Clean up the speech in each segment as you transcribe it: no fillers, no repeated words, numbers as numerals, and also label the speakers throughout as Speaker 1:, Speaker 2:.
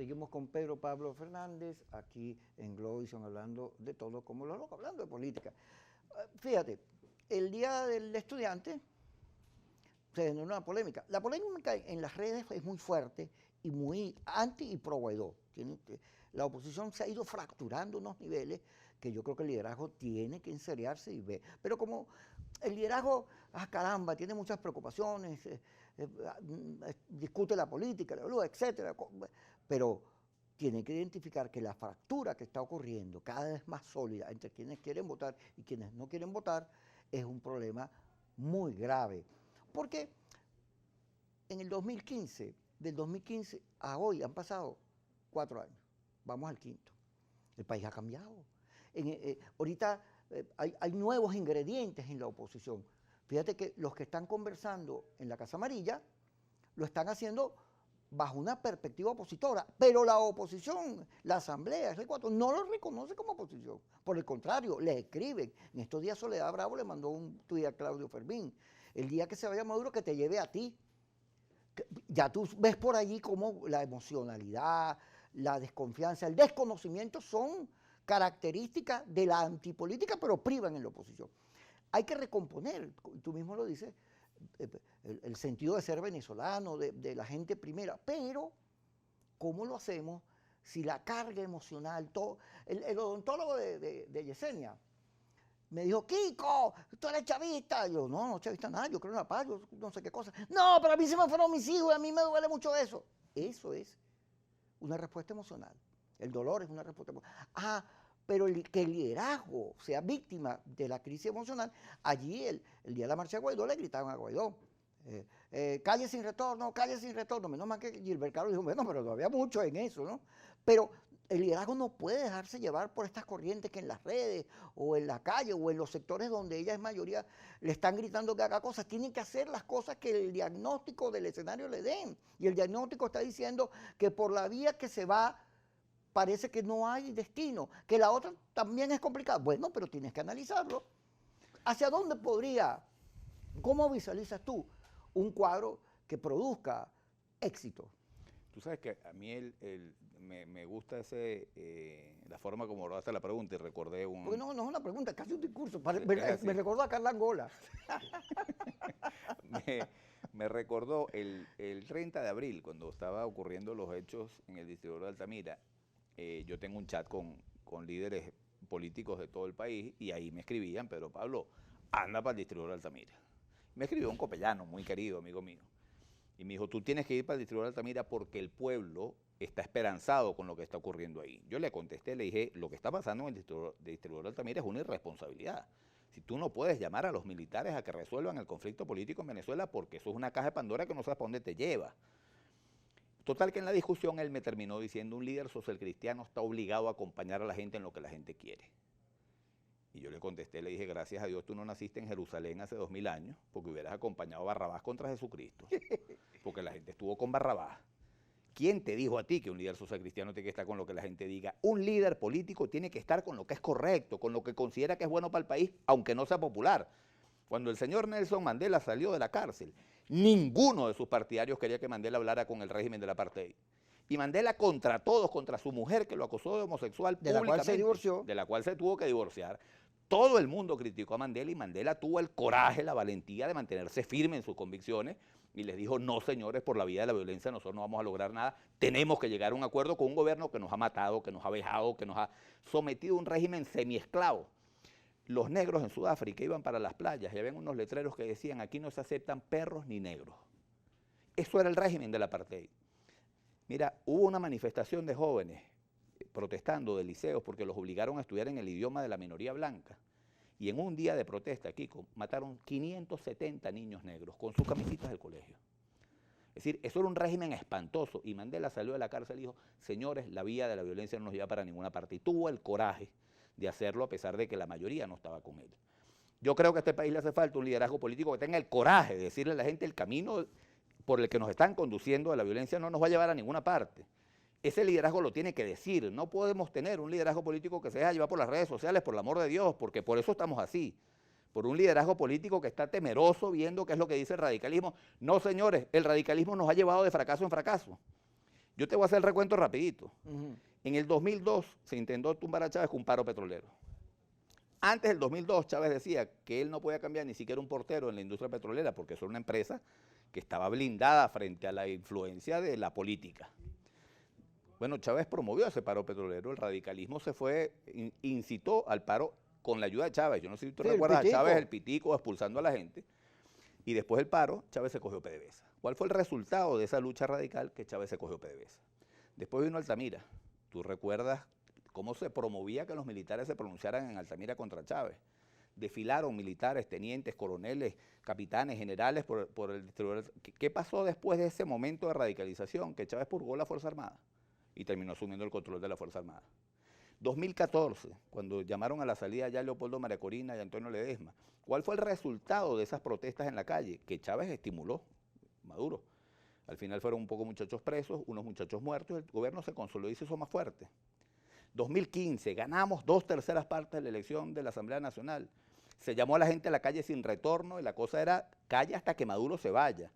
Speaker 1: Seguimos con Pedro Pablo Fernández, aquí en Globovisión, hablando de todo como lo loco, hablando de política. Fíjate, el Día del Estudiante se generó una polémica. La polémica en las redes es muy fuerte y muy anti y pro Guaidó. La oposición se ha ido fracturando unos niveles que yo creo que el liderazgo tiene que enseriarse y ver. Pero como el liderazgo, caramba, tiene muchas preocupaciones, discute la política, la evalúa, etcétera, pero tiene que identificar que la fractura que está ocurriendo cada vez más sólida entre quienes quieren votar y quienes no quieren votar es un problema muy grave. Porque en el 2015, del 2015 a hoy han pasado 4 años, vamos al quinto. El país ha cambiado. Ahorita hay nuevos ingredientes en la oposición. Fíjate que los que están conversando en la Casa Amarilla lo están haciendo bajo una perspectiva opositora, pero la oposición, la Asamblea, R4, no lo reconoce como oposición. Por el contrario, le escriben. En estos días Soledad Bravo le mandó un tuit a Claudio Fermín. El día que se vaya Maduro, que te lleve a ti. Ya tú ves por allí cómo la emocionalidad, la desconfianza, el desconocimiento son características de la antipolítica, pero privan en la oposición. Hay que recomponer, tú mismo lo dices, el sentido de ser venezolano, de la gente primera, pero ¿cómo lo hacemos si la carga emocional, todo? El odontólogo de Yesenia me dijo, Kiko, tú eres chavista. Y yo, no chavista nada, yo creo en la paz, yo no sé qué cosa. No, pero a mí se me fueron mis hijos y a mí me duele mucho eso. Eso es una respuesta emocional. El dolor es una respuesta emocional. Pero que el liderazgo sea víctima de la crisis emocional, allí el día de la marcha de Guaidó le gritaban a Guaidó, calle sin retorno, calle sin retorno. Menos mal que Gilbert Carlos dijo, bueno, pero todavía mucho en eso, ¿no? Pero el liderazgo no puede dejarse llevar por estas corrientes que en las redes o en la calle o en los sectores donde ella es mayoría le están gritando que haga cosas. Tienen que hacer las cosas que el diagnóstico del escenario le den. Y el diagnóstico está diciendo que por la vía que se va parece que no hay destino, que la otra también es complicada. Bueno, pero tienes que analizarlo. ¿Hacia dónde podría, cómo visualizas tú un cuadro que produzca éxito?
Speaker 2: Tú sabes que a mí me gusta la forma como abordaste la pregunta y recordé un...
Speaker 1: Porque no es una pregunta, es casi un discurso. Me recordó a Carla Angola.
Speaker 2: me recordó el 30 de abril, cuando estaba ocurriendo los hechos en el distribuidor de Altamira. Yo tengo un chat con líderes políticos de todo el país y ahí me escribían, Pedro Pablo, anda para el distribuidor de Altamira. Me escribió un copellano muy querido, amigo mío. Y me dijo, tú tienes que ir para el distribuidor de Altamira porque el pueblo está esperanzado con lo que está ocurriendo ahí. Yo le contesté, le dije, lo que está pasando en el distribuidor de Altamira es una irresponsabilidad. Si tú no puedes llamar a los militares a que resuelvan el conflicto político en Venezuela porque eso es una caja de Pandora que no sabes para dónde te lleva. Total que en la discusión él me terminó diciendo, un líder social cristiano está obligado a acompañar a la gente en lo que la gente quiere. Y yo le contesté, le dije, gracias a Dios tú no naciste en Jerusalén hace 2000 años, porque hubieras acompañado a Barrabás contra Jesucristo, porque la gente estuvo con Barrabás. ¿Quién te dijo a ti que un líder social cristiano tiene que estar con lo que la gente diga? Un líder político tiene que estar con lo que es correcto, con lo que considera que es bueno para el país, aunque no sea popular. Cuando el señor Nelson Mandela salió de la cárcel, ninguno de sus partidarios quería que Mandela hablara con el régimen del apartheid. Y Mandela contra todos, contra su mujer que lo acusó de homosexual
Speaker 1: de la cual se divorció.
Speaker 2: De la cual se tuvo que divorciar. Todo el mundo criticó a Mandela y Mandela tuvo el coraje, la valentía de mantenerse firme en sus convicciones y les dijo, no señores, por la vía de la violencia nosotros no vamos a lograr nada, tenemos que llegar a un acuerdo con un gobierno que nos ha matado, que nos ha vejado, que nos ha sometido a un régimen semiesclavo. Los negros en Sudáfrica iban para las playas y había unos letreros que decían, aquí no se aceptan perros ni negros. Eso era el régimen del apartheid. Mira, hubo una manifestación de jóvenes protestando de liceos porque los obligaron a estudiar en el idioma de la minoría blanca. Y en un día de protesta, Kiko, mataron 570 niños negros con sus camisitas del colegio. Es decir, eso era un régimen espantoso. Y Mandela salió de la cárcel y dijo, señores, la vía de la violencia no nos lleva para ninguna parte. Y tuvo el coraje de hacerlo a pesar de que la mayoría no estaba con él. Yo creo que a este país le hace falta un liderazgo político que tenga el coraje de decirle a la gente el camino por el que nos están conduciendo a la violencia no nos va a llevar a ninguna parte. Ese liderazgo lo tiene que decir. No podemos tener un liderazgo político que se deja llevar por las redes sociales, por el amor de Dios, porque por eso estamos así. Por un liderazgo político que está temeroso viendo qué es lo que dice el radicalismo. No, señores, el radicalismo nos ha llevado de fracaso en fracaso. Yo te voy a hacer el recuento rapidito.
Speaker 1: Ujú.
Speaker 2: En el 2002 se intentó tumbar a Chávez con un paro petrolero. Antes del 2002, Chávez decía que él no podía cambiar ni siquiera un portero en la industria petrolera porque eso era una empresa que estaba blindada frente a la influencia de la política. Bueno, Chávez promovió ese paro petrolero, el radicalismo se fue, incitó al paro con la ayuda de Chávez. Yo no sé si tú
Speaker 1: Sí,
Speaker 2: recuerdas a Chávez, el
Speaker 1: pitico.
Speaker 2: pitico, expulsando a la gente. Y después del paro, Chávez se cogió PDVSA. ¿Cuál fue el resultado de esa lucha radical? Que Chávez se cogió PDVSA. Después vino Altamira. ¿Tú recuerdas cómo se promovía que los militares se pronunciaran en Altamira contra Chávez? Desfilaron militares, tenientes, coroneles, capitanes, generales por el distribuidor. ¿Qué pasó después de ese momento de radicalización? Que Chávez purgó la Fuerza Armada y terminó asumiendo el control de la Fuerza Armada. 2014, cuando llamaron a la salida ya Leopoldo María Corina y Antonio Ledesma, ¿cuál fue el resultado de esas protestas en la calle? Que Chávez estimuló, Maduro. Al final fueron un poco muchachos presos, unos muchachos muertos, el gobierno se consolidó y se hizo más fuerte. 2015, ganamos 2/3 partes de la elección de la Asamblea Nacional. Se llamó a la gente a la calle sin retorno y la cosa era calle hasta que Maduro se vaya.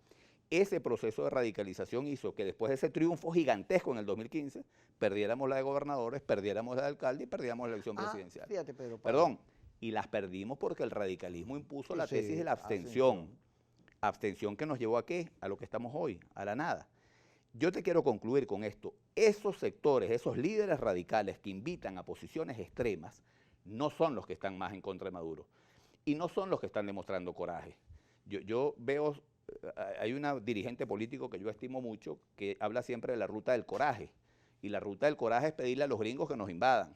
Speaker 2: Ese proceso de radicalización hizo que después de ese triunfo gigantesco en el 2015, perdiéramos la de gobernadores, perdiéramos la de alcalde y perdiéramos la elección presidencial.
Speaker 1: Fíjate, Pedro Pablo.
Speaker 2: Perdón, y las perdimos porque el radicalismo impuso la
Speaker 1: Sí,
Speaker 2: tesis de la abstención. Abstención que nos llevó a qué? A lo que estamos hoy, a la nada. Yo te quiero concluir con esto. Esos sectores, esos líderes radicales que invitan a posiciones extremas, no son los que están más en contra de Maduro. Y no son los que están demostrando coraje. Yo veo, hay una dirigente político que yo estimo mucho, que habla siempre de la ruta del coraje. Y la ruta del coraje es pedirle a los gringos que nos invadan.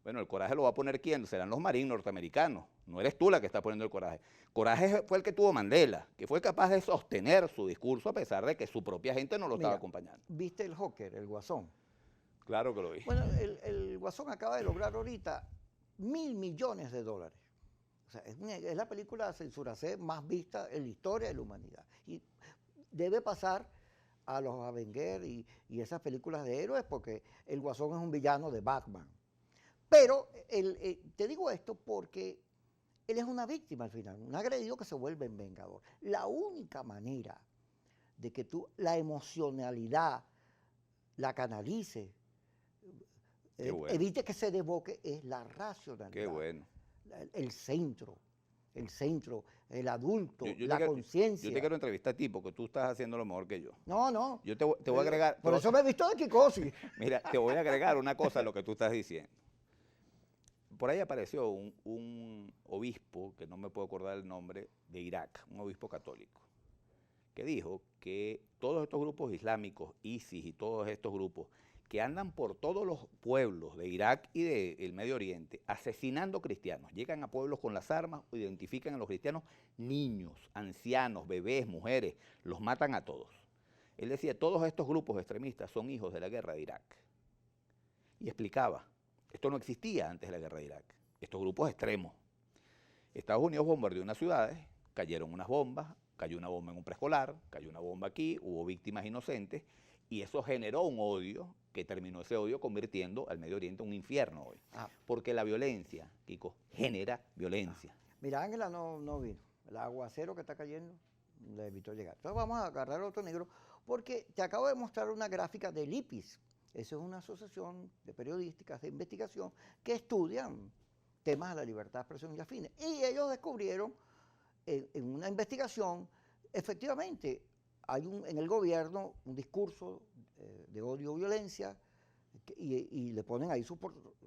Speaker 2: Bueno, el coraje lo va a poner ¿quién? Serán los marines norteamericanos. No eres tú la que está poniendo el coraje. Coraje fue el que tuvo Mandela, que fue capaz de sostener su discurso a pesar de que su propia gente no lo estaba acompañando.
Speaker 1: ¿Viste el Joker, el Guasón?
Speaker 2: Claro que lo vi.
Speaker 1: Bueno, el Guasón acaba de lograr ahorita $1.000 millones. O sea, es la película censura C más vista en la historia de la humanidad. Y debe pasar a los Avengers y esas películas de héroes porque el Guasón es un villano de Batman. Pero te digo esto porque él es una víctima al final, un agredido que se vuelve en vengador. La única manera de que tú la emocionalidad la canalices, bueno, evite que se desboque, es la racionalidad.
Speaker 2: Qué bueno.
Speaker 1: El centro, el adulto, la conciencia.
Speaker 2: Yo te quiero entrevistar a ti porque tú estás haciendo lo mejor que yo.
Speaker 1: No.
Speaker 2: Yo te voy a agregar.
Speaker 1: Por eso me he visto de Kikosi.
Speaker 2: Mira, te voy a agregar una cosa a lo que tú estás diciendo. Por ahí apareció un obispo, que no me puedo acordar el nombre, de Irak, un obispo católico, que dijo que todos estos grupos islámicos, ISIS y todos estos grupos, que andan por todos los pueblos de Irak y del Medio Oriente asesinando cristianos, llegan a pueblos con las armas, identifican a los cristianos, niños, ancianos, bebés, mujeres, los matan a todos. Él decía, todos estos grupos extremistas son hijos de la guerra de Irak. Y explicaba, esto no existía antes de la guerra de Irak, estos grupos extremos. Estados Unidos bombardeó unas ciudades, cayeron unas bombas, cayó una bomba en un preescolar, cayó una bomba aquí, hubo víctimas inocentes, y eso generó un odio que terminó ese odio convirtiendo al Medio Oriente en un infierno hoy. Porque la violencia, Kiko, genera violencia.
Speaker 1: Mira, Ángela no vino. El aguacero que está cayendo le evitó llegar. Entonces vamos a agarrar otro negro porque te acabo de mostrar una gráfica del IPIS. Esa es una asociación de periodísticas de investigación que estudian temas de la libertad de expresión y afines. Y ellos descubrieron en una investigación, efectivamente, hay en el gobierno un discurso de odio y violencia y le ponen ahí sus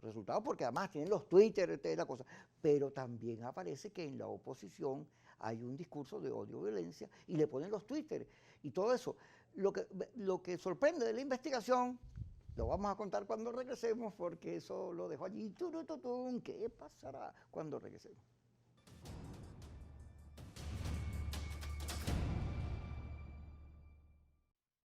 Speaker 1: resultados porque además tienen los Twitter y la cosa. Pero también aparece que en la oposición hay un discurso de odio y violencia y le ponen los Twitter y todo eso. Lo que sorprende de la investigación lo vamos a contar cuando regresemos porque eso lo dejo allí. ¿Qué pasará cuando regresemos?